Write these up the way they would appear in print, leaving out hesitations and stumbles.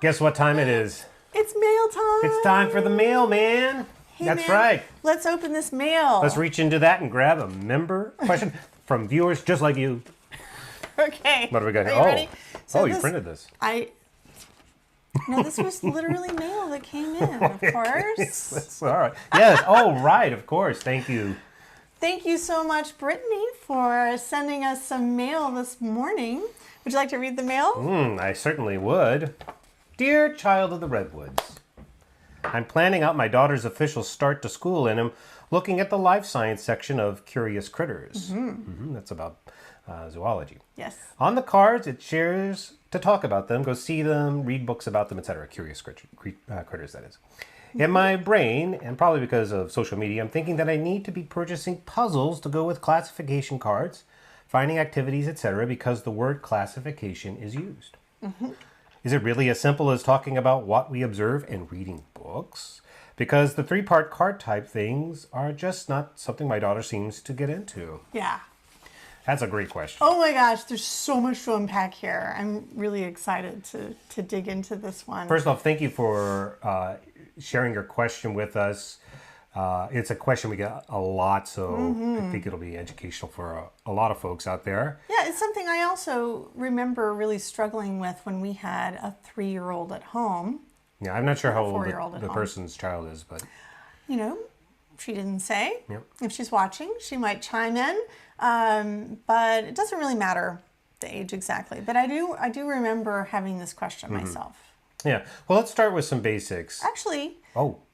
Guess what time it is? It's mail time. It's time for the mail, man. Hey, That's man, right. Let's open this mail. Let's reach into that and grab a member question from viewers just like you. Okay. What do we got here? Are you ready? So you printed this. No, this was literally mail that came in, of course. That's all right. Yes. Oh, right. Of course. Thank you. Thank you so much, Brittany, for sending us some mail this morning. Would you like to read the mail? I certainly would. Dear child of the Redwoods, I'm planning out my daughter's official start to school and I'm looking at the life science section of Curious Critters. That's about zoology. Yes. On the cards, it shares to talk about them, go see them, read books about them, etc. Curious critters, that is. In my brain, and probably because of social media, I'm thinking that I need to be purchasing puzzles to go with classification cards, finding activities, etc., because the word classification is used. Is it really as simple as talking about what we observe and reading books? Because the three-part card type things are just not something my daughter seems to get into. Yeah. That's a great question. Oh my gosh, there's so much to unpack here. I'm really excited to dig into this one. First off, thank you for sharing your question with us. It's a question we get a lot, so I think it'll be educational for a lot of folks out there. Yeah, it's something I also remember really struggling with when we had a 3-year-old at home. Yeah, I'm not sure how old the home. person's child is, but... You know, she didn't say. Yep. If she's watching, she might chime in. But it doesn't really matter the age exactly. But I do remember having this question myself. Yeah. Well, let's start with some basics. Actually,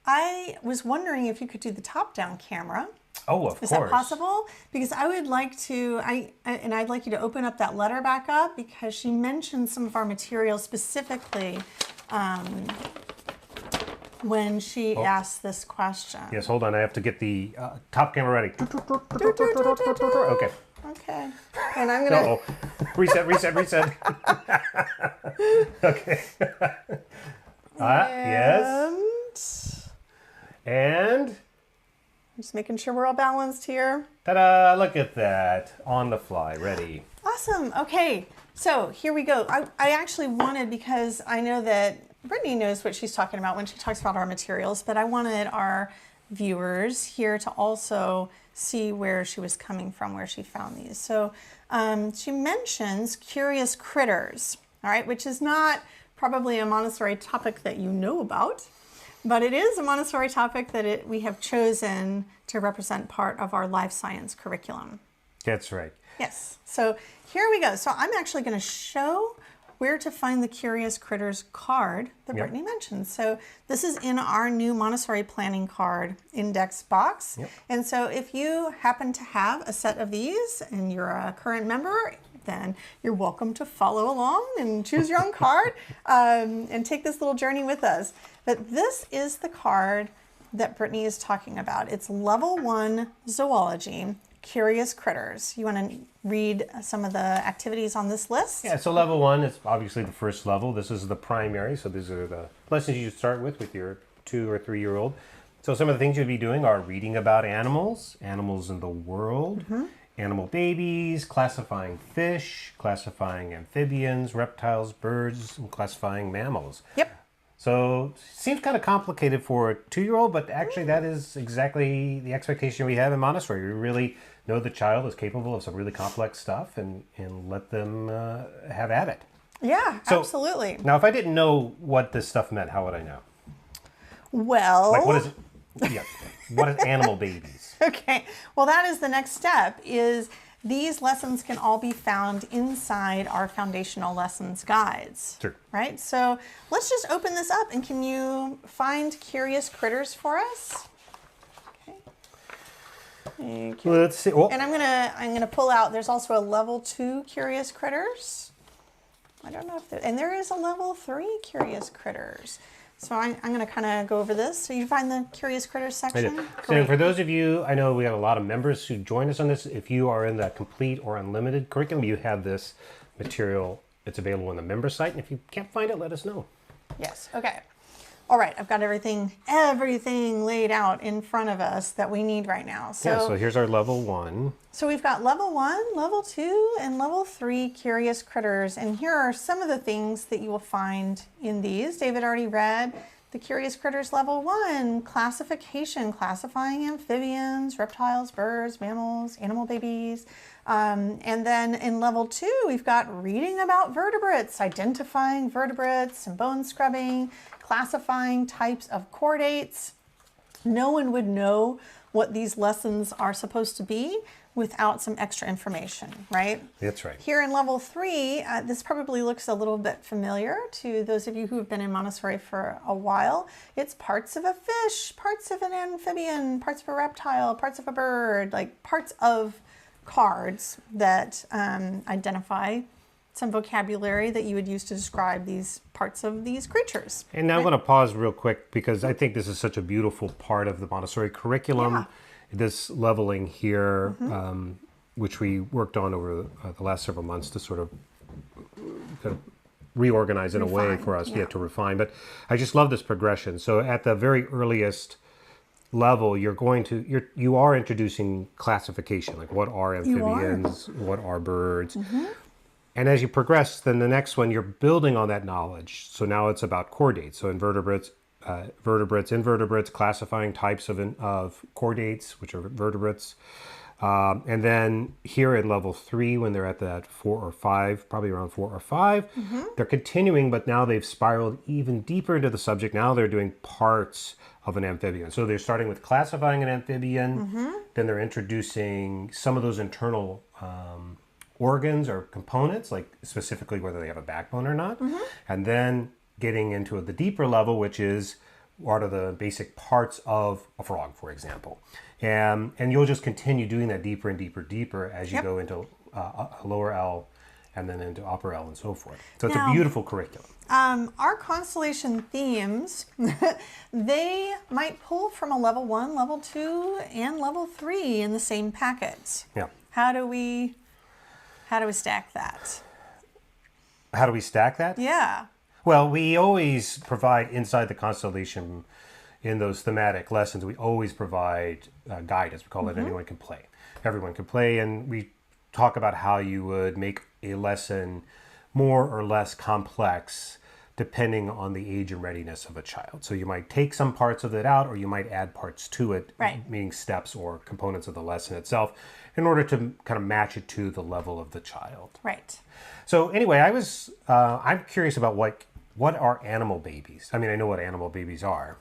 I was wondering if you could do the top-down camera. Oh, of course. Is that possible? Because I would like to, I'd like you to open up that letter back up because she mentioned some of our materials specifically when she asked this question. Yes, hold on. I have to get the top camera ready. Okay. Okay. And I'm going to... Reset. Okay. Yes. And... Just making sure we're all balanced here. Ta-da! Look at that. On the fly. Ready. Awesome. Okay. So here we go. I actually wanted, because I know that Brittany knows what she's talking about when she talks about our materials, but I wanted our viewers here to also see where she was coming from, where she found these. So she mentions Curious Critters, all right, which is not probably a Montessori topic that you know about, but it is a Montessori topic that we have chosen to represent part of our life science curriculum. That's right. Yes. So here we go. So I'm actually going to show where to find the Curious Critters card that Brittany mentioned. So this is in our new Montessori planning card index box. And so if you happen to have a set of these and you're a current member, then you're welcome to follow along and choose your own card and take this little journey with us. But this is the card that Brittany is talking about. It's level 1 zoology, Curious Critters. You want to read some of the activities on this list? Yeah, so level 1 is obviously the first level. This is the primary, so these are the lessons you start with your 2 or 3-year-old. So some of the things you'd be doing are reading about animals, animals in the world, animal babies, classifying fish, classifying amphibians, reptiles, birds, and classifying mammals. Yep. So seems kind of complicated for a 2-year-old, but actually that is exactly the expectation we have in Montessori. We really know the child is capable of some really complex stuff and let them have at it. Yeah, so, absolutely. Now, if I didn't know what this stuff meant, how would I know? Well... Like, what is it? Yeah. What is animal babies? Okay. Well, that is the next step, is these lessons can all be found inside our foundational lessons guides. Sure. Right? So let's just open this up, and can you find Curious Critters for us? Okay. Thank you. Let's see. Oh. And I'm gonna pull out, there's also a level 2 Curious Critters. I don't know if there, and there is a level 3 Curious Critters. So I'm going to kind of go over this. So you find the Curious Critters section? So for those of you, I know we have a lot of members who join us on this. If you are in the complete or unlimited curriculum, you have this material. It's available on the member site. And if you can't find it, let us know. Yes. Okay. All right, I've got everything laid out in front of us that we need right now. So here's our level 1. So we've got level 1, level 2, and level 3 curious critters. And here are some of the things that you will find in these. David already read the curious critters level 1, classification, classifying amphibians, reptiles, birds, mammals, animal babies. And then in level 2, we've got reading about vertebrates, identifying vertebrates and bone scrubbing, classifying types of chordates. No one would know what these lessons are supposed to be without some extra information, right? That's right. Here in level 3, this probably looks a little bit familiar to those of you who have been in Montessori for a while. It's parts of a fish, parts of an amphibian, parts of a reptile, parts of a bird, like parts of cards that identify some vocabulary that you would use to describe these parts of these creatures. And now I'm going to pause real quick because I think this is such a beautiful part of the Montessori curriculum. Yeah. This leveling here, which we worked on over the last several months to sort of reorganize in a way for us to refine. But I just love this progression. So at the very earliest level, you are introducing classification, like what are amphibians, what are birds. And as you progress, then the next one, you're building on that knowledge. So now it's about chordates. So invertebrates, invertebrates, classifying types of chordates, which are vertebrates. And then here in level 3, when they're at that 4 or 5, probably around 4 or 5, they're continuing, but now they've spiraled even deeper into the subject. Now they're doing parts of an amphibian. So they're starting with classifying an amphibian, then they're introducing some of those internal organs or components, like specifically whether they have a backbone or not, and then getting into the deeper level, which is what are the basic parts of a frog, for example. And you'll just continue doing that deeper and deeper as you go into lower L and then into upper L and so forth. So it's a beautiful curriculum. Our constellation themes, they might pull from a level 1, level 2, and level 3 in the same packet. Yeah. How do we stack that? How do we stack that? Yeah. Well, we always provide inside the constellation, in those thematic lessons, we always provide guidance. We call it Anyone Can Play. Everyone can play, and we talk about how you would make a lesson more or less complex depending on the age and readiness of a child. So you might take some parts of it out, or you might add parts to it, meaning steps or components of the lesson itself, in order to kind of match it to the level of the child. Right. So anyway, I'm curious about what are animal babies? I mean, I know what animal babies are.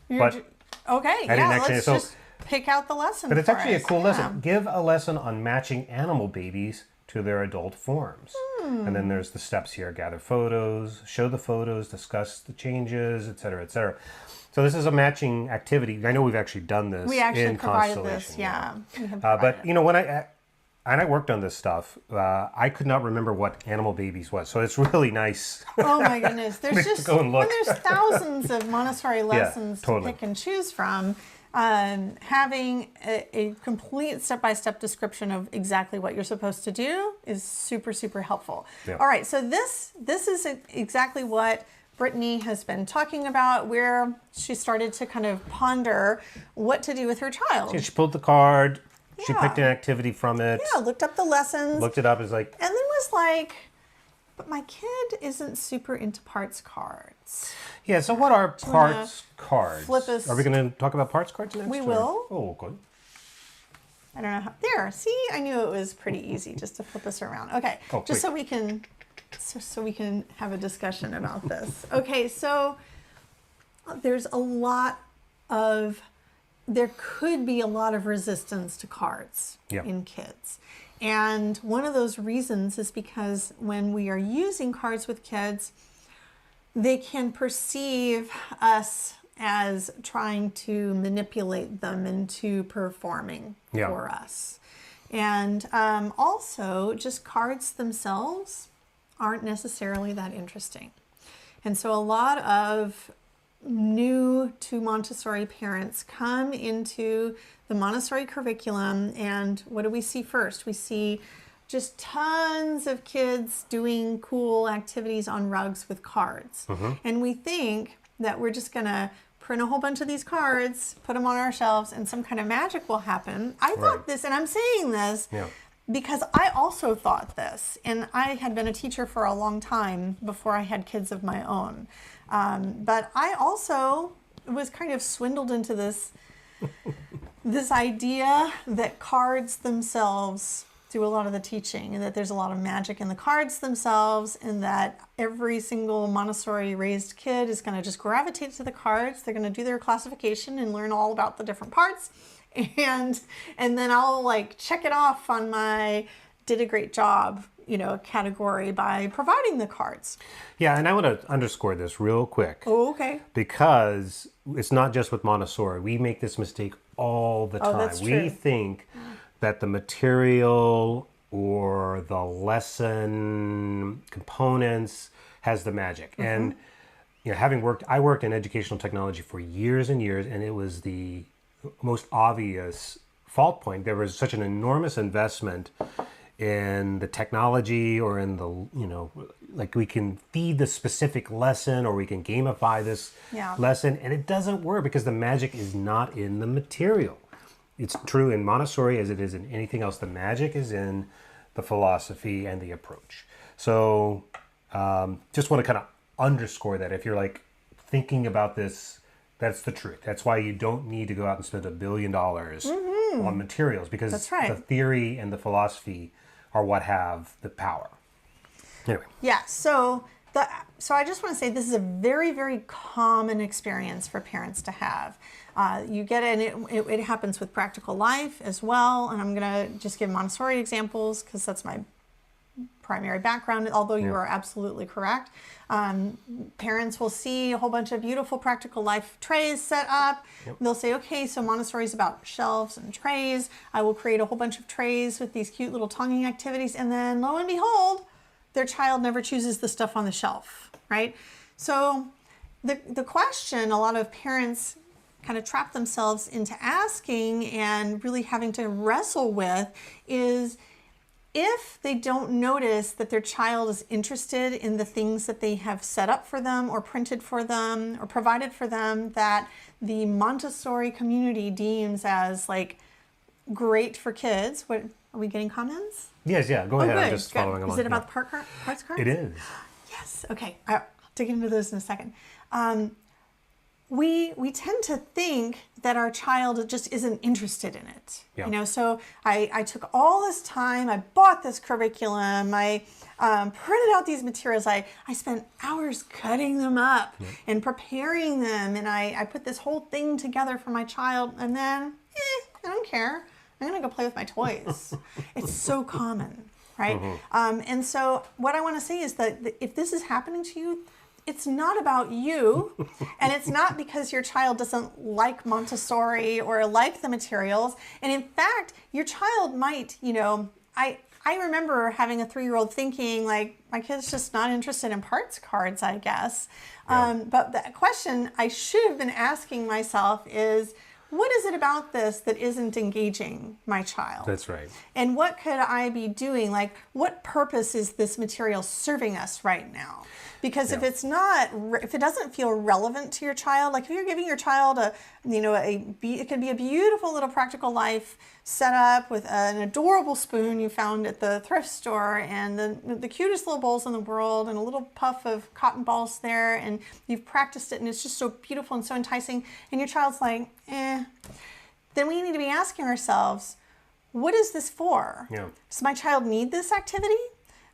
Okay, let's so, just pick out the lesson. But it's actually a cool lesson. lesson. Give a lesson on matching animal babies to their adult forms. And then there's the steps here: gather photos, show the photos, discuss the changes, etc., etc. So this is a matching activity. I know we've actually done this. We actually in provided Constellation. this, yeah. But you know, when I worked on this stuff, I could not remember what animal babies was. So it's really nice. Oh my goodness. There's just, go and look. when there's thousands of Montessori lessons to pick and choose from, having a complete step-by-step description of exactly what you're supposed to do is super, super helpful. Yeah. All right, so this is exactly what Brittany has been talking about, where she started to kind of ponder what to do with her child. She pulled the card. She picked an activity from it. Yeah, looked up the lessons. Looked it up. Is like, and then was like, but my kid isn't super into parts cards. Yeah, so what are parts cards? Flip us. Are we going to talk about parts cards next? We will. Oh, good. I don't know how. There, see, I knew it was pretty easy just to flip us around. Okay, just so we can have a discussion about this. Okay, so there could be a lot of resistance to cards in kids. And one of those reasons is because when we are using cards with kids, they can perceive us as trying to manipulate them into performing for us. And also, just cards themselves aren't necessarily that interesting. And so a lot of new to Montessori parents come into the Montessori curriculum, and what do we see first? We see just tons of kids doing cool activities on rugs with cards. And we think, that we're just going to print a whole bunch of these cards, put them on our shelves, and some kind of magic will happen. I thought this, and I'm saying this because I also thought this, and I had been a teacher for a long time before I had kids of my own. But I also was kind of swindled into this idea that cards themselves do a lot of the teaching, and that there's a lot of magic in the cards themselves, and that every single Montessori raised kid is going to just gravitate to the cards. They're going to do their classification and learn all about the different parts, and then I'll like check it off on my did a great job, category by providing the cards. Yeah, and I want to underscore this real quick. Oh, okay. Because it's not just with Montessori. We make this mistake all the time. That's true. We think that the material or the lesson components has the magic. And I worked in educational technology for years and years, and it was the most obvious fault point. There was such an enormous investment in the technology, or in the, like we can feed the specific lesson, or we can gamify this lesson, and it doesn't work because the magic is not in the material. It's true in Montessori as it is in anything else. The magic is in the philosophy and the approach. So just want to kind of underscore that if you're like thinking about this, that's the truth. That's why you don't need to go out and spend $1 billion on materials, because the theory and the philosophy are what have the power. Anyway. Yeah, so I just want to say this is a very, very common experience for parents to have. You get it, and it happens with practical life as well. And I'm going to just give Montessori examples because that's my primary background, although you are absolutely correct. Parents will see a whole bunch of beautiful practical life trays set up. They'll say, okay, so Montessori is about shelves and trays. I will create a whole bunch of trays with these cute little tonguing activities. And then lo and behold, their child never chooses the stuff on the shelf, right? So the question a lot of parents kind of trap themselves into asking and really having to wrestle with is, if they don't notice that their child is interested in the things that they have set up for them or printed for them or provided for them, that the Montessori community deems as like great for kids. What are we getting comments? Yes, go ahead. Good, I'm just following along. Is it about the parts cards? It is. Yes. Okay. I'll dig into those in a second. We tend to think that our child just isn't interested in it. So I took all this time, I bought this curriculum, I printed out these materials, I spent hours cutting them up and preparing them, and I put this whole thing together for my child, and then, I don't care. I'm gonna go play with my toys. It's so common, right? And so what I wanna say is that if this is happening to you, it's not about you, and it's not because your child doesn't like Montessori or like the materials. And in fact, your child might, I remember having a 3-year-old thinking like, my kid's just not interested in parts cards, I guess. But the question I should have been asking myself is, what is it about this that isn't engaging my child? That's right. And what could I be doing? Like, what purpose is this material serving us right now? Because if it's not, if it doesn't feel relevant to your child, like if you're giving your child it could be a beautiful little practical life set up with an adorable spoon you found at the thrift store, and the cutest little bowls in the world, and a little puff of cotton balls there, and you've practiced it, and it's just so beautiful and so enticing, and your child's like, then we need to be asking ourselves, what is this for? Does my child need this activity?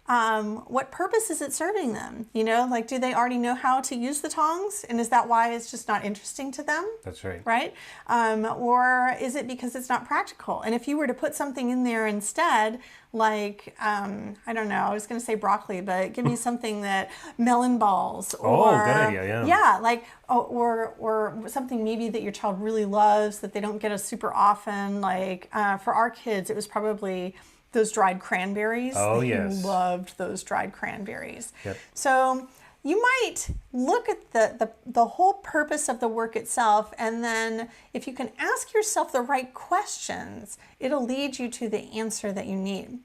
What purpose is it serving them? Like, do they already know how to use the tongs? And is that why it's just not interesting to them? That's right. Right? Or is it because it's not practical? And if you were to put something in there instead, like, I don't know, I was going to say broccoli, but give me something that melon balls. Or, good idea, yeah, like, or something maybe that your child really loves that they don't get as super often. Like, for our kids, it was probably those dried cranberries. Oh, yes. They loved those dried cranberries. Yep. So you might look at the whole purpose of the work itself, and then if you can ask yourself the right questions, it'll lead you to the answer that you need.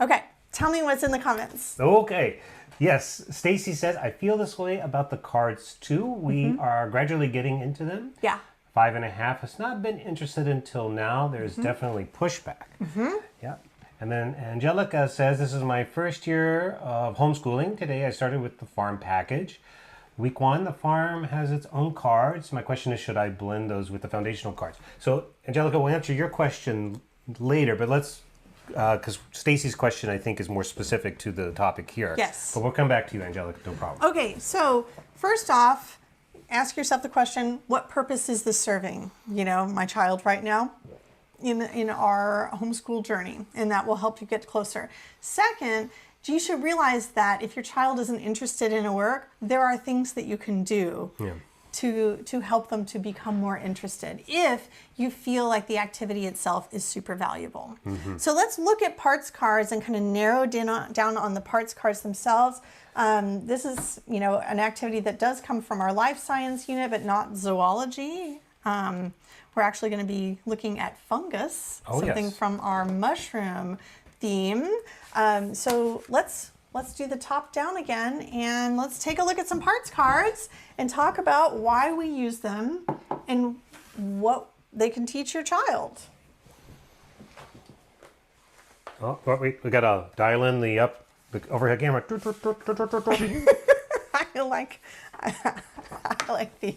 Okay, tell me what's in the comments. Okay, Yes, Stacy says, I feel this way about the cards too. We are gradually getting into them. Yeah. 5.5 has not been interested until now. There's definitely pushback. Yeah. And then Angelica says, this is my first year of homeschooling. Today I started with the farm package. Week 1, the farm has its own cards. My question is, should I blend those with the foundational cards? So, Angelica, we'll answer your question later, but let's, because Stacy's question, I think, is more specific to the topic here. Yes. But we'll come back to you, Angelica, no problem. Okay, so first off, ask yourself the question, what purpose is this serving, my child right now in our homeschool journey? And that will help you get closer. Second, you should realize that if your child isn't interested in a work, there are things that you can do to help them to become more interested if you feel like the activity itself is super valuable. So let's look at parts cards and kind of narrow down on the parts cards themselves. This is, an activity that does come from our life science unit, but not zoology. We're actually going to be looking at fungus, something from our mushroom theme. So let's do the top down again, and let's take a look at some parts cards and talk about why we use them and what they can teach your child. Oh, we got to dial in the overhead camera. I like these.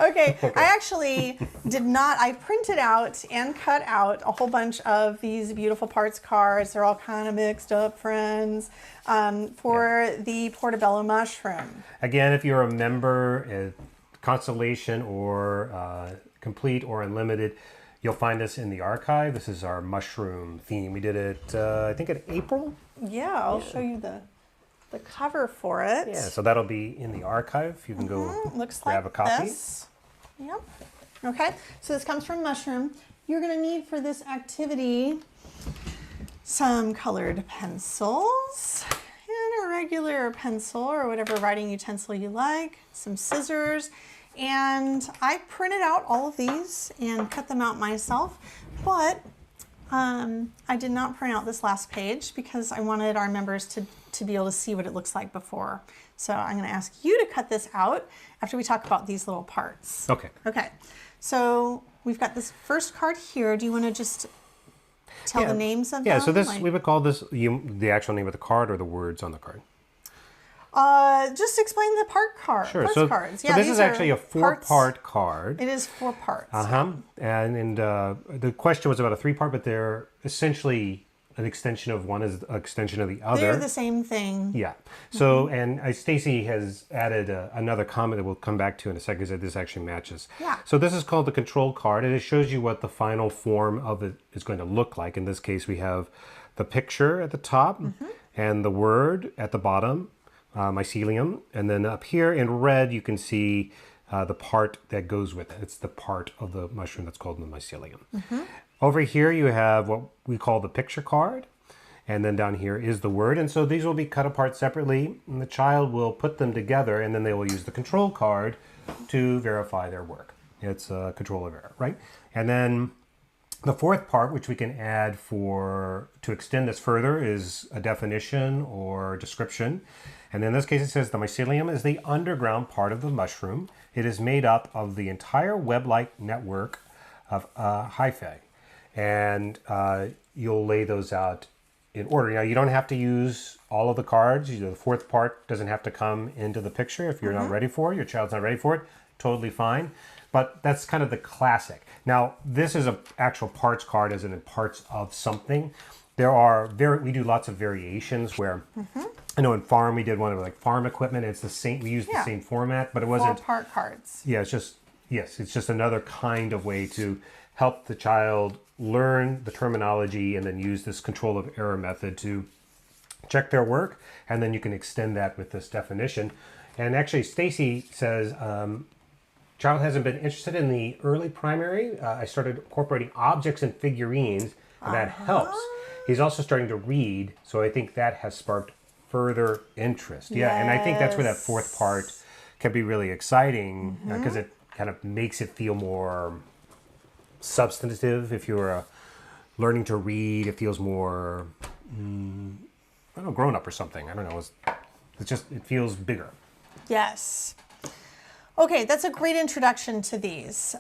Okay, I actually I printed out and cut out a whole bunch of these beautiful parts cards. They're all kind of mixed up, friends, for the portobello mushroom. Again, if you're a member at Constellation or Complete or Unlimited, you'll find this in the archive. This is our mushroom theme. We did it, I think, in April. Yeah, I'll show you the cover for it. Yeah, so that'll be in the archive. You can go grab a copy. This. Yep. Okay, so this comes from Mushroom. You're going to need for this activity some colored pencils and a regular pencil or whatever writing utensil you like, some scissors, and I printed out all of these and cut them out myself, but I did not print out this last page because I wanted our members to be able to see what it looks like before. So I'm going to ask you to cut this out after we talk about these little parts. Okay. Okay. So we've got this first card here. Do you want to just tell the names of them? Yeah, so this, we would call this the actual name of the card or the words on the card? Just explain the parts cards. So this is actually a 4-part card. It is 4 parts. And the question was about a 3-part, but they're essentially an extension of one is an extension of the other. They're the same thing. Yeah. So, and Stacy has added another comment that we'll come back to in a second, that this actually matches. Yeah. So this is called the control card, and it shows you what the final form of it is going to look like. In this case, we have the picture at the top and the word at the bottom, mycelium. And then up here in red, you can see the part that goes with it. It's the part of the mushroom that's called the mycelium. Over here, you have what we call the picture card. And then down here is the word. And so these will be cut apart separately. And the child will put them together, and then they will use the control card to verify their work. It's a control of error, right? And then the 4th part, which we can add to extend this further, is a definition or description. And in this case, it says the mycelium is the underground part of the mushroom. It is made up of the entire web-like network of hyphae. And you'll lay those out in order. Now, you don't have to use all of the cards. The 4th part doesn't have to come into the picture if you're not ready for it. Your child's not ready for it. Totally fine. But that's kind of the classic. Now, this is an actual parts card, as in parts of something. We do lots of variations where, I know in farm, we did one of like farm equipment. It's the same, we used the same format, but it wasn't 4-part cards. Yeah, it's just another kind of way to help the child learn the terminology and then use this control of error method to check their work. And then you can extend that with this definition. And actually, Stacy says, child hasn't been interested in the early primary. I started incorporating objects and figurines, and that helps. He's also starting to read, so I think that has sparked further interest. Yeah, and I think that's where that 4th part can be really exciting, because it kind of makes it feel more substantive. If you're learning to read, it feels more, I don't know, grown up or something. I don't know. It feels bigger. Yes. Okay, that's a great introduction to these.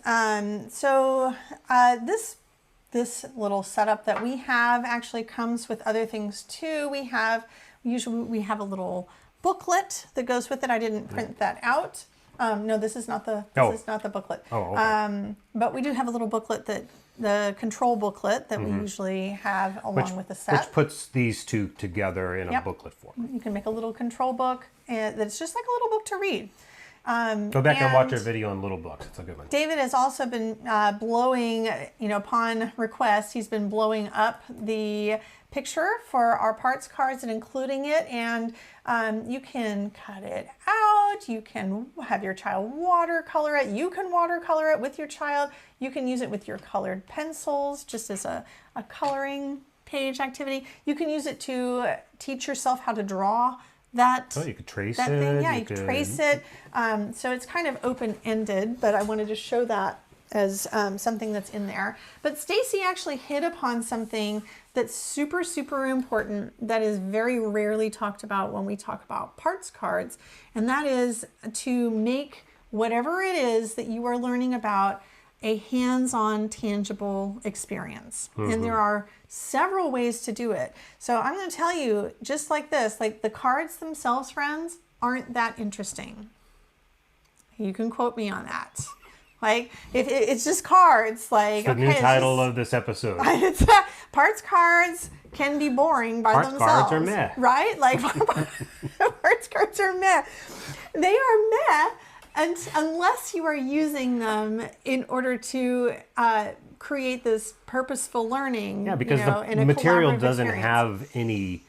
This little setup that we have actually comes with other things too. We have a little booklet that goes with it. I didn't print that out. No, this is not the booklet. Oh, okay. But we do have a little booklet, the control booklet that we usually have along with the set. Which puts these two together in a booklet form. You can make a little control book that's just like a little book to read. Go back and watch our video on little books. It's a good one. David has also been blowing, upon request, he's been blowing up the picture for our parts cards and including it. And you can cut it out. You can have your child watercolor it. You can watercolor it with your child. You can use it with your colored pencils just as a coloring page activity. You can use it to teach yourself how to draw that. Oh, you could trace that it. Thing. Yeah, you could trace it. So it's kind of open-ended, but I wanted to show that as something that's in there. But Stacy actually hit upon something that's super, super important that is very rarely talked about when we talk about parts cards, and that is to make whatever it is that you are learning about a hands-on, tangible experience. And there are several ways to do it. So I'm going to tell you, just like this, like the cards themselves, friends, aren't that interesting. You can quote me on that. Like, if it's just cards, like, it's the new title of this episode. Parts cards can be boring by themselves. Parts cards are meh. Right? Like, parts cards are meh. They are meh. And unless you are using them in order to create this purposeful learning, because the material doesn't have any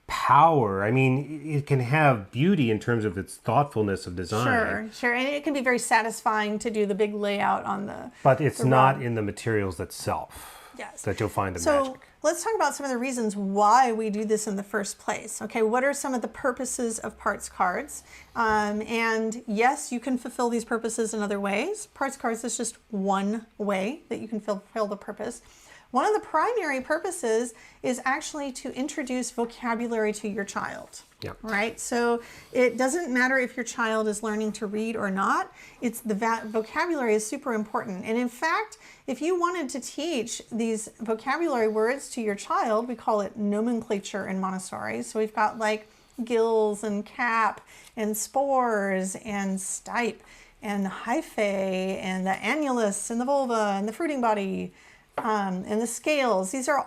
power. I mean, it can have beauty in terms of its thoughtfulness of design. Sure, and it can be very satisfying to do the big layout on the. But it's not in the materials itself. Yes. That you'll find the magic. So let's talk about some of the reasons why we do this in the first place. Okay, what are some of the purposes of parts cards? And yes, you can fulfill these purposes in other ways. Parts cards is just one way that you can fulfill the purpose. One of the primary purposes is actually to introduce vocabulary to your child. Yep. Right? So it doesn't matter if your child is learning to read or not. It's the vocabulary is super important. And in fact, if you wanted to teach these vocabulary words to your child, we call it nomenclature in Montessori. So we've got like gills and cap and spores and stipe and hyphae and the annulus and the vulva and the fruiting body and the scales. These are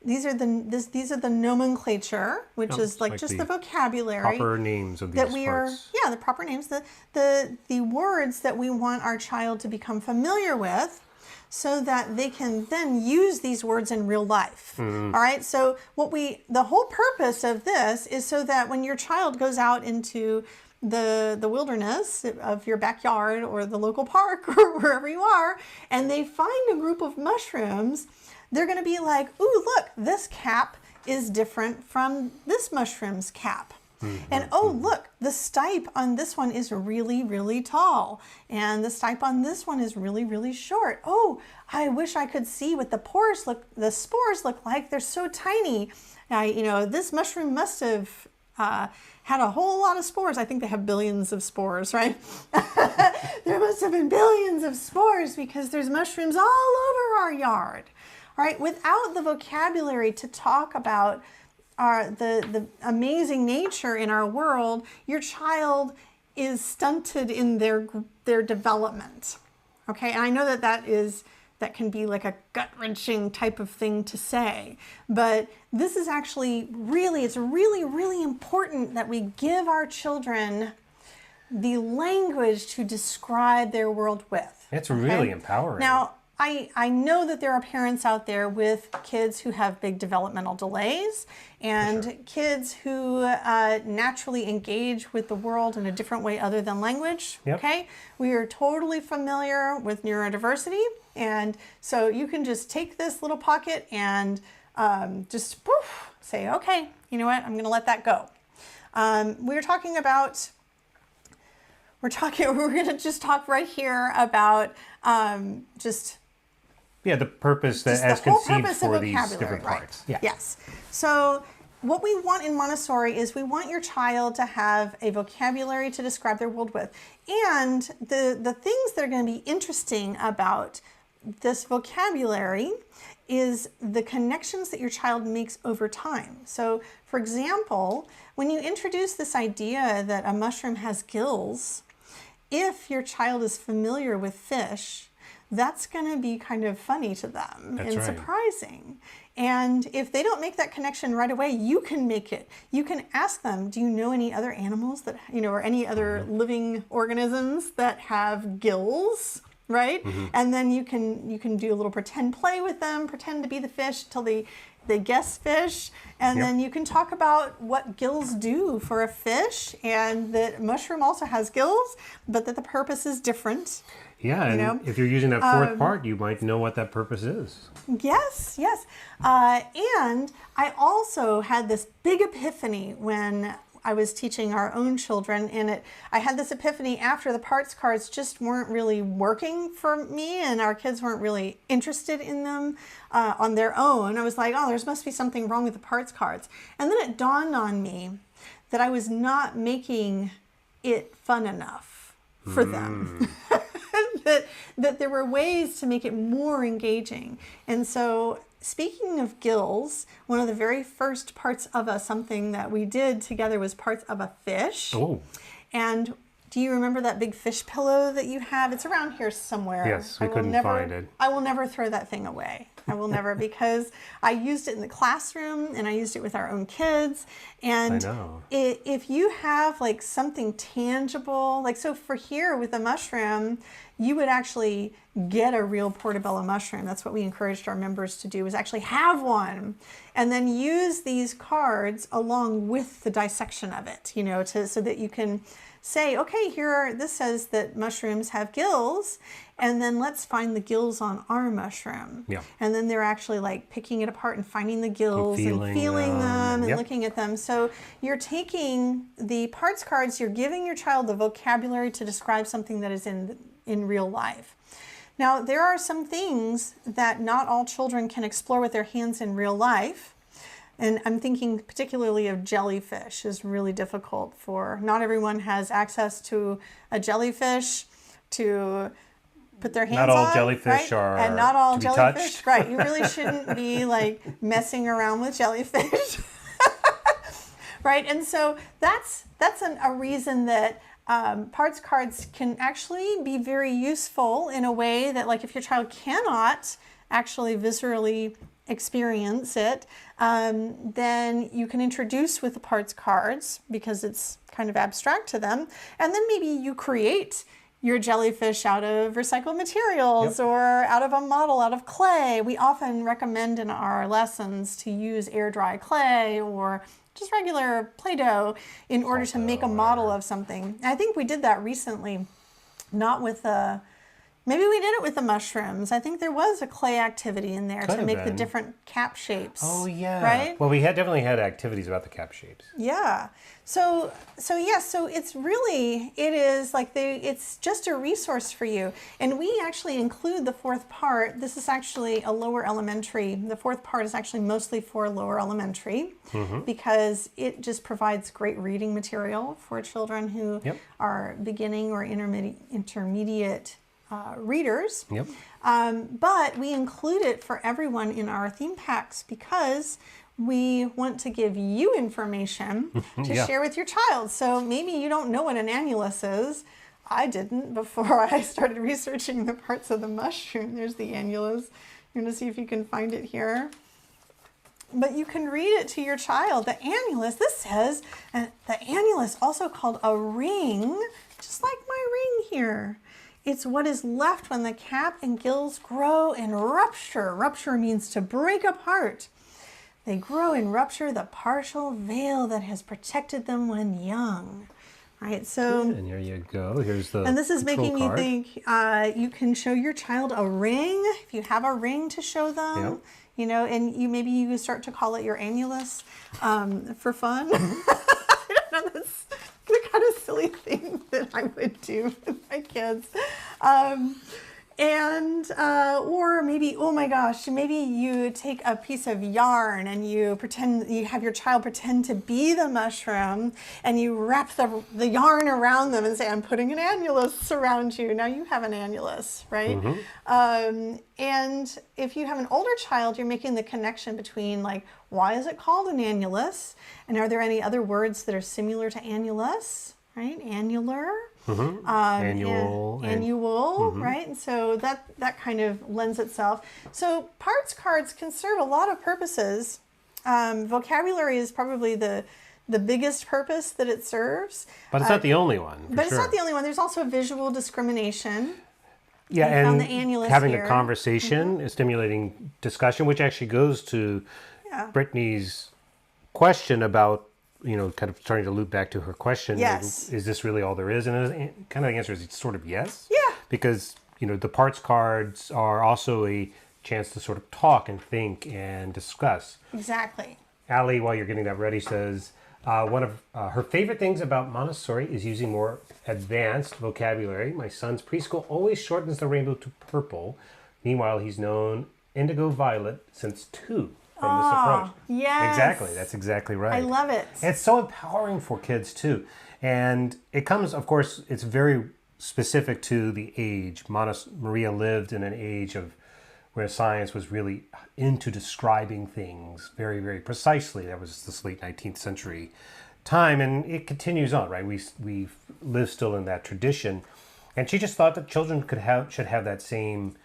the nomenclature, which is like just the vocabulary. Proper names of these parts. The proper names, the words that we want our child to become familiar with, so that they can then use these words in real life. All right. So the whole purpose of this is so that when your child goes out into the wilderness of your backyard or the local park or wherever you are, and they find a group of mushrooms, they're going to be like, ooh, look, this cap is different from this mushroom's cap. And oh, look, the stipe on this one is really, really tall. And the stipe on this one is really, really short. Oh, I wish I could see what the spores look like. They're so tiny. This mushroom must have had a whole lot of spores. I think they have billions of spores, right? There must have been billions of spores because there's mushrooms all over our yard. All right, without the vocabulary to talk about the amazing nature in our world, your child is stunted in their development. Okay, and I know that can be like a gut-wrenching type of thing to say, but this is actually it's really, really important that we give our children the language to describe their world with. It's really empowering. Now, I know that there are parents out there with kids who have big developmental delays and kids who naturally engage with the world in a different way other than language. Yep. Okay, we are totally familiar with neurodiversity, and so you can just take this little pocket and just poof, say, okay, you know what, I'm going to let that go. We're going to just talk right here about the purpose as conceived for these different parts. Right. Yes. So what we want in Montessori is we want your child to have a vocabulary to describe their world with. And the things that are going to be interesting about this vocabulary is the connections that your child makes over time. So, for example, when you introduce this idea that a mushroom has gills, if your child is familiar with fish, that's going to be kind of funny to them and surprising. And if they don't make that connection right away, you can make it. You can ask them, do you know any other animals that, or any other living organisms that have gills? Right? And then you can do a little pretend play with them, pretend to be the fish until they guess fish. And then you can talk about what gills do for a fish, and that mushroom also has gills, but that the purpose is different. Yeah, and if you're using that fourth part, you might know what that purpose is. Yes. And I also had this big epiphany when I was teaching our own children, and I had this epiphany after the parts cards just weren't really working for me, and our kids weren't really interested in them on their own. I was like, oh, there must be something wrong with the parts cards. And then it dawned on me that I was not making it fun enough for them. that there were ways to make it more engaging. And so, speaking of gills, one of the very first parts of something that we did together was parts of a fish. Oh. And do you remember that big fish pillow that you have? It's around here somewhere. Yes, we couldn't find it. I will never throw that thing away. I will never, because I used it in the classroom and I used it with our own kids. And I know. If you have like something tangible, like so for here with the mushroom, you would actually get a real portobello mushroom. That's what we encouraged our members to do, is actually have one and then use these cards along with the dissection of it, so that you can say, okay, this says that mushrooms have gills, and then let's find the gills on our mushroom. Yeah. And then they're actually like picking it apart and finding the gills and feeling them and looking at them. So you're taking the parts cards, you're giving your child the vocabulary to describe something that is in real life. Now, there are some things that not all children can explore with their hands in real life. And I'm thinking particularly of jellyfish is really difficult not everyone has access to a jellyfish to put their hands on. Not all jellyfish are and not all to be jellyfish, touched. right. You really shouldn't be like messing around with jellyfish. Right. And so that's a reason that parts cards can actually be very useful in a way that, like, if your child cannot actually viscerally experience it, then you can introduce with the parts cards because it's kind of abstract to them. And then maybe you create your jellyfish out of recycled materials or out of a model, out of clay. We often recommend in our lessons to use air dry clay or just regular Play-Doh in order to make a model of something. I think we did that recently, not with maybe we did it with the mushrooms. I think there was a clay activity in there to make the different cap shapes. Oh yeah. Right? Well, we definitely had activities about the cap shapes. Yeah. So it's really, it's just a resource for you. And we actually include the fourth part. This is actually a lower elementary. The fourth part is actually mostly for lower elementary because it just provides great reading material for children who are beginning or intermediate readers. But we include it for everyone in our theme packs because we want to give you information to share with your child. So maybe you don't know what an annulus is. I didn't before I started researching the parts of the mushroom. There's the annulus. You're going to see if you can find it here. But you can read it to your child. The annulus, this says, the annulus, also called a ring, just like my ring here. It's what is left when the cap and gills grow and rupture. Rupture means to break apart. They grow and rupture the partial veil that has protected them when young. Right, so and here you go. Here's the and this is making me card. think you can show your child a ring if you have a ring to show them. And maybe you start to call it your annulus for fun. I don't know. That's the kind of silly thing that I would do with my kids. And, or maybe, oh my gosh, maybe you take a piece of yarn and you have your child pretend to be the mushroom and you wrap the yarn around them and say, I'm putting an annulus around you. Now you have an annulus, right? And if you have an older child, you're making the connection between like, why is it called an annulus? And are there any other words that are similar to annulus, right? Annular. Annual, right? And so that kind of lends itself. So parts cards can serve a lot of purposes. Vocabulary is probably the biggest purpose that it serves. But it's not the only one. It's not the only one. There's also visual discrimination. Yeah, and the annulus having here. a conversation, stimulating discussion, which actually goes to Brittany's question about, kind of starting to loop back to her question. Yes. Is this really all there is? And kind of the answer is sort of yes. Yeah. Because, the parts cards are also a chance to sort of talk and think and discuss. Exactly. Allie, while you're getting that ready, says one of her favorite things about Montessori is using more advanced vocabulary. My son's preschool always shortens the rainbow to purple. Meanwhile, he's known indigo violet since 2. From this approach. Yes. Exactly. That's exactly right. I love it. It's so empowering for kids too. And it comes, of course, it's very specific to the age. Maria lived in an age of where science was really into describing things very, very precisely. That was this late 19th century time, and it continues on, right? We live still in that tradition. And she just thought that children should have that same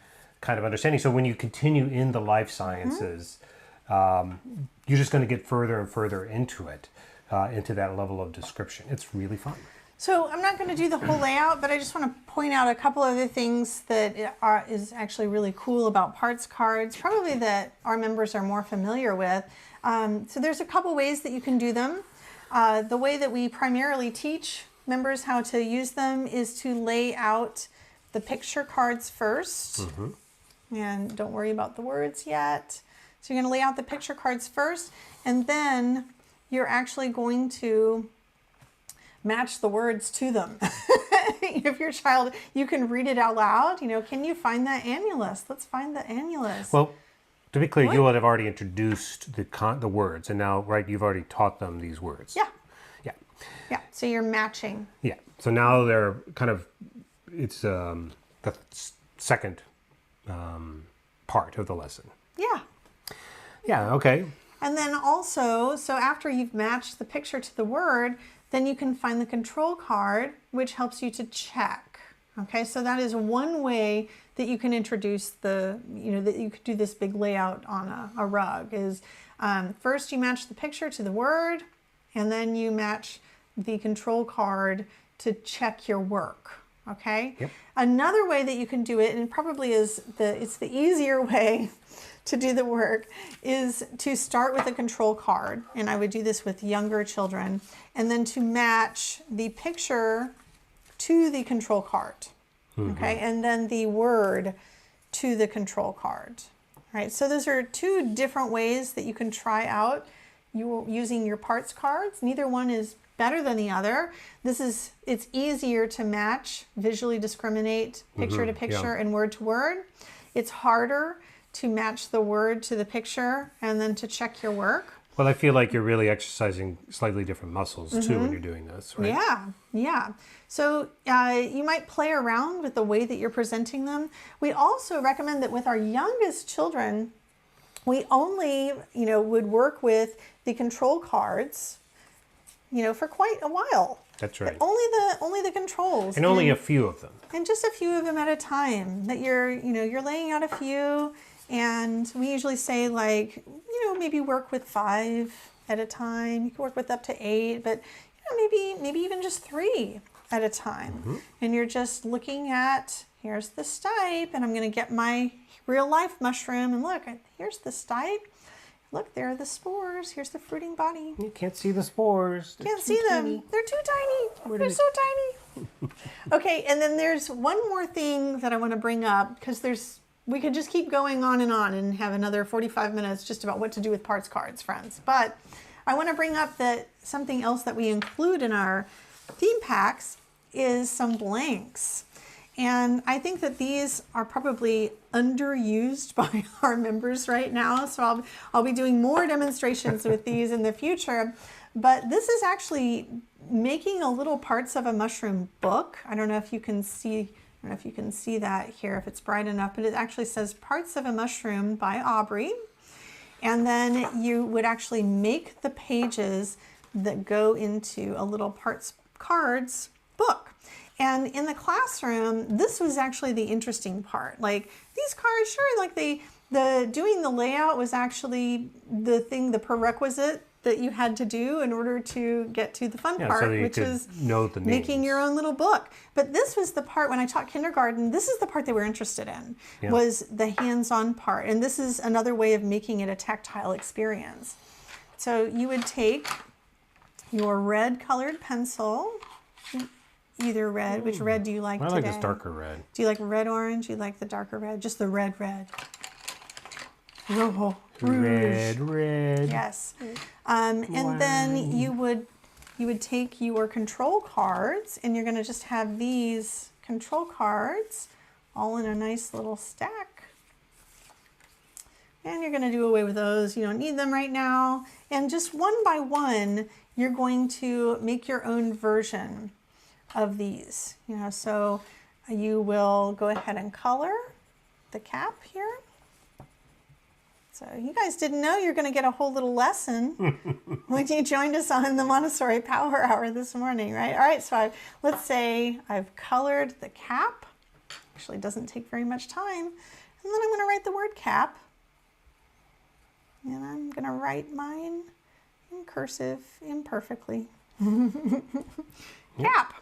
kind of understanding. So when you continue in the life sciences, you're just going to get further and further into it, into that level of description. It's really fun. So I'm not going to do the whole layout, but I just want to point out a couple other things that is actually really cool about parts cards, probably that our members are more familiar with. So there's a couple ways that you can do them. The way that we primarily teach members how to use them is to lay out the picture cards first. And don't worry about the words yet. So you're going to lay out the picture cards first, and then you're actually going to match the words to them. If your child, you can read it out loud, can you find that annulus? Let's find the annulus. Well, to be clear, you would have already introduced the words, and now, right, you've already taught them these words. Yeah. Yeah. Yeah, so you're matching. Yeah. So now they're kind of, it's the second part of the lesson. Yeah. Yeah, okay. And then also, so after you've matched the picture to the word, then you can find the control card, which helps you to check. Okay, so that is one way that you can introduce that you could do this big layout on a rug is first you match the picture to the word, and then you match the control card to check your work. Okay. Yep. Another way that you can do it, and probably it's the easier way to do the work, is to start with a control card. And I would do this with younger children, and then to match the picture to the control card. Okay. And then the word to the control card. Right. So those are two different ways that you can try out using your parts cards. Neither one is better than the other. It's easier to match, visually discriminate picture to picture and word to word. It's harder to match the word to the picture and then to check your work. Well, I feel like you're really exercising slightly different muscles too when you're doing this, right? Yeah. So you might play around with the way that you're presenting them. We also recommend that with our youngest children, we only, would work with the control cards, for quite a while. That's right. Only the controls. And only a few of them. And just a few of them at a time. That you're laying out a few, and we usually say maybe work with 5 at a time. You can work with up to 8, but maybe even just 3 at a time. And you're just looking at, here's the stipe, and I'm going to get my real life mushroom, and look, here's the stipe. Look, there are the spores. Here's the fruiting body. You can't see the spores. Can't see them. They're too tiny. They're so tiny. Okay, and then there's one more thing that I want to bring up, because we could just keep going on and have another 45 minutes just about what to do with parts cards, friends. But I want to bring up that something else that we include in our theme packs is some blanks. And I think that these are probably underused by our members right now. So I'll be doing more demonstrations with these in the future. But this is actually making a little parts of a mushroom book. I don't know if you can see that here, if it's bright enough, but it actually says Parts of a Mushroom by Aubrey. And then you would actually make the pages that go into a little parts cards book. And in the classroom, this was actually the interesting part. Like these cards, sure, like the doing the layout was actually the prerequisite that you had to do in order to get to the fun part, so that you which could is know the making names. your own little book. But this was the part when I taught kindergarten, this is the part they were interested in, was the hands-on part. And this is another way of making it a tactile experience. So you would take your red colored pencil, either red. Which red do you like today? I like this darker red. Do you like red orange? You like the darker red? Just the red. Oh, rouge. Red. Yes. And then you would take your control cards, and you're going to just have these control cards all in a nice little stack. And you're going to do away with those. You don't need them right now. And just one by one, you're going to make your own version of these. So you will go ahead and color the cap here. So you guys didn't know you're going to get a whole little lesson when you joined us on the Montessori Power Hour this morning, right? All right, so let's say I've colored the cap. Actually, it doesn't take very much time. And then I'm going to write the word cap. And I'm going to write mine in cursive imperfectly. Cap.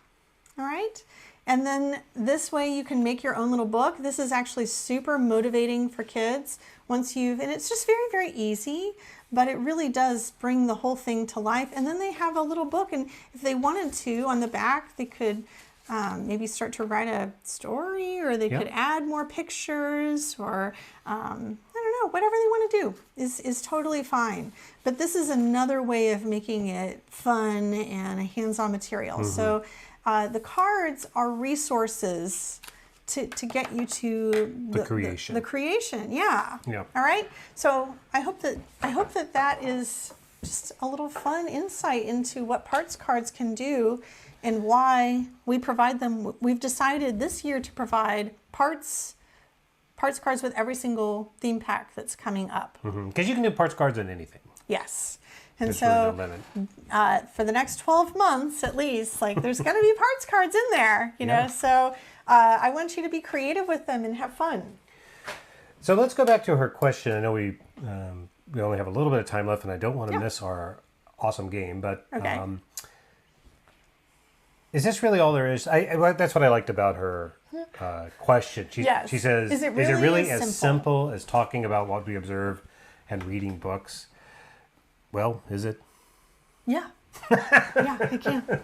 All right. And then this way you can make your own little book. This is actually super motivating for kids and it's just very, very easy, but it really does bring the whole thing to life. And then they have a little book, and if they wanted to, on the back, they could maybe start to write a story, or they could add more pictures, or I don't know, whatever they want to do is totally fine. But this is another way of making it fun and a hands-on material. So the cards are resources to get you to the creation. The creation, yeah. All right. So I hope that is just a little fun insight into what parts cards can do and why we provide them. We've decided this year to provide parts cards with every single theme pack that's coming up. Because you can do parts cards on anything. Yes. And There's so really no limit. for the next 12 months at least, like there's going to be parts cards in there, you know, so I want you to be creative with them and have fun. So let's go back to her question. I know we only have a little bit of time left, and I don't want to miss our awesome game, but is this really all there is? That's what I liked about her question. She says, is it really as simple as talking about what we observe and reading books? Well, is it? Yeah. Yeah, it can.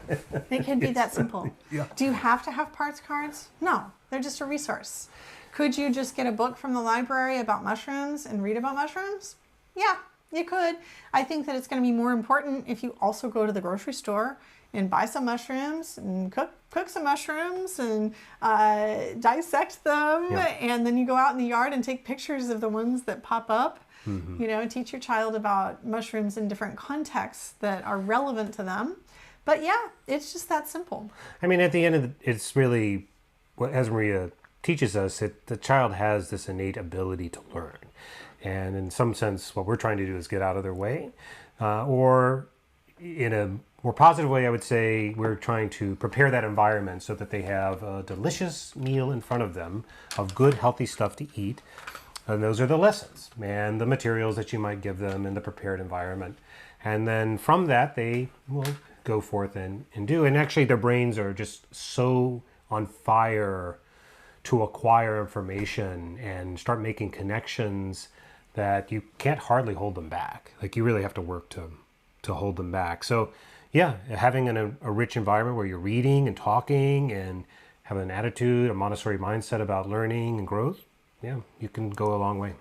It can be that simple. Yeah. Do you have to have parts cards? No, they're just a resource. Could you just get a book from the library about mushrooms and read about mushrooms? Yeah, you could. I think that it's going to be more important if you also go to the grocery store and buy some mushrooms and cook some mushrooms and dissect them. And then you go out in the yard and take pictures of the ones that pop up. You know, teach your child about mushrooms in different contexts that are relevant to them. But yeah, it's just that simple. I mean, at the end of it's really, as Maria teaches us, the child has this innate ability to learn. And in some sense, what we're trying to do is get out of their way. Or in a more positive way, I would say we're trying to prepare that environment so that they have a delicious meal in front of them of good, healthy stuff to eat. And those are the lessons and the materials that you might give them in the prepared environment. And then from that, they will go forth and do. And actually, their brains are just so on fire to acquire information and start making connections that you can't hardly hold them back. Like, you really have to work to hold them back. So, yeah, having a rich environment where you're reading and talking and have an attitude, a Montessori mindset about learning and growth, yeah, you can go a long way.